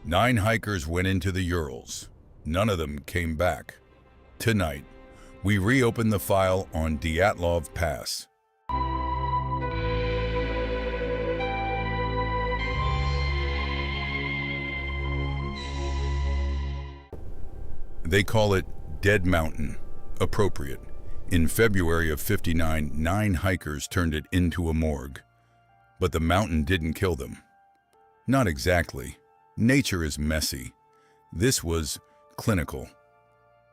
9 hikers went into the Urals. None of them came back. Tonight, we reopen the file on Dyatlov Pass. They call it Dead Mountain. Appropriate. In February of '59, 9 hikers turned it into a morgue. But the mountain didn't kill them. Not exactly. Nature is messy. This was clinical.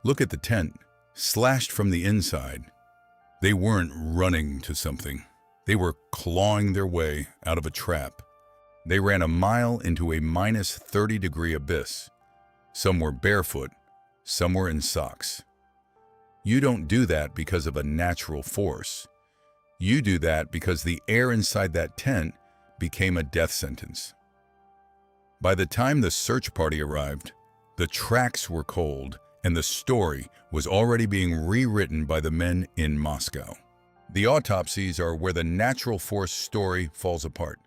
Look at the tent, slashed from the inside. They weren't running to something. They were clawing their way out of a trap. They ran a mile into a minus 30-degree abyss. Some were barefoot, some were in socks. You don't do that because of a natural force. You do that because the air inside that tent became a death sentence. By the time the search party arrived, the tracks were cold and the story was already being rewritten by the men in Moscow. The autopsies are where the natural force story falls apart.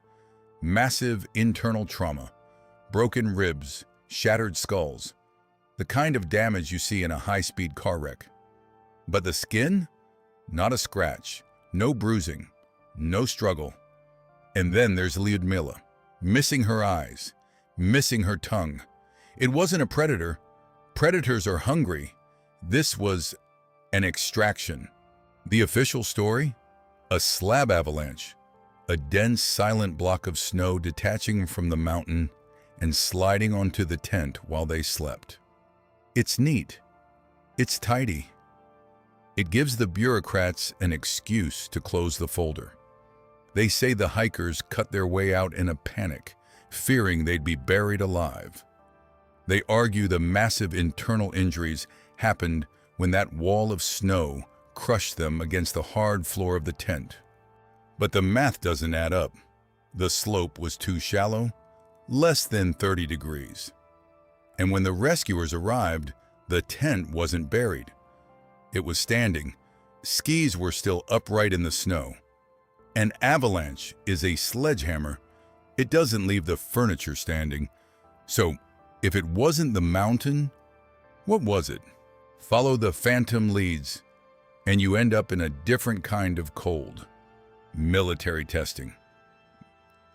Massive internal trauma, broken ribs, shattered skulls, the kind of damage you see in a high-speed car wreck. But the skin? Not a scratch, no bruising, no struggle. And then there's Lyudmila, missing her eyes, missing her tongue. It wasn't a predator. Predators are hungry. This was an extraction. The official story? A slab avalanche, a dense, silent block of snow detaching from the mountain and sliding onto the tent while they slept. It's neat. It's tidy. It gives the bureaucrats an excuse to close the folder. They say the hikers cut their way out in a panic, fearing they'd be buried alive. They argue the massive internal injuries happened when that wall of snow crushed them against the hard floor of the tent. But the math doesn't add up. The slope was too shallow, less than 30 degrees. And when the rescuers arrived, the tent wasn't buried. It was standing. Skis were still upright in the snow. An avalanche is a sledgehammer. It doesn't leave the furniture standing. So, if it wasn't the mountain, what was it? Follow the phantom leads, and you end up in a different kind of cold. Military testing.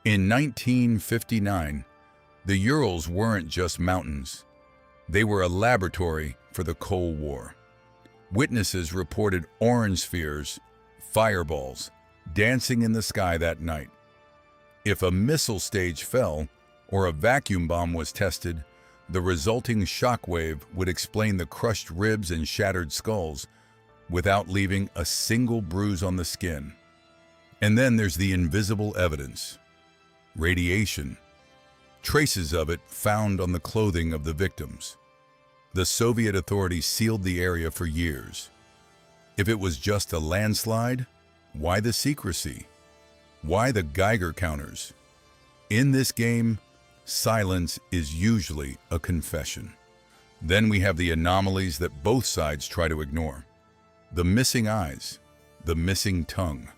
In 1959, the Urals weren't just mountains. They were a laboratory for the Cold War. Witnesses reported orange spheres, fireballs, dancing in the sky that night. If a missile stage fell or a vacuum bomb was tested, the resulting shockwave would explain the crushed ribs and shattered skulls without leaving a single bruise on the skin. And then there's the invisible evidence. Radiation. Traces of it found on the clothing of the victims. The Soviet authorities sealed the area for years. If it was just a landslide, why the secrecy? Why the Geiger counters? In this game, silence is usually a confession. Then we have the anomalies that both sides try to ignore. The missing eyes, the missing tongue.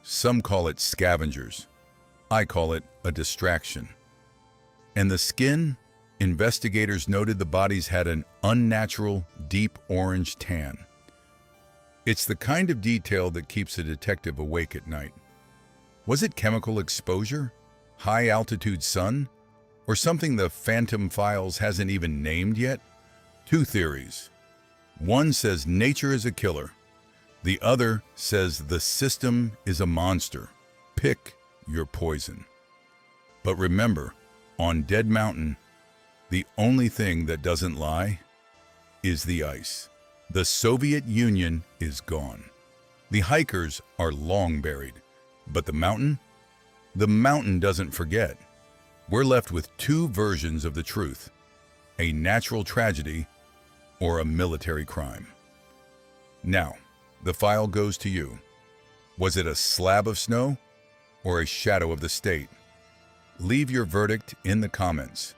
Some call it scavengers. I call it a distraction. And the skin? Investigators noted the bodies had an unnatural, deep orange tan. It's the kind of detail that keeps a detective awake at night. Was it chemical exposure? High-altitude sun? Or something the Phantom Files hasn't even named yet? 2 theories. One says nature is a killer. The other says the system is a monster. Pick your poison. But remember, on Dead Mountain, the only thing that doesn't lie is the ice. The Soviet Union is gone. The hikers are long buried. But the mountain? The mountain doesn't forget. We're left with 2 versions of the truth. A natural tragedy or a military crime. Now, the file goes to you. Was it a slab of snow or a shadow of the state? Leave your verdict in the comments.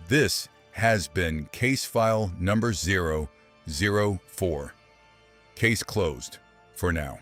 This has been case file number 004. Case closed for now.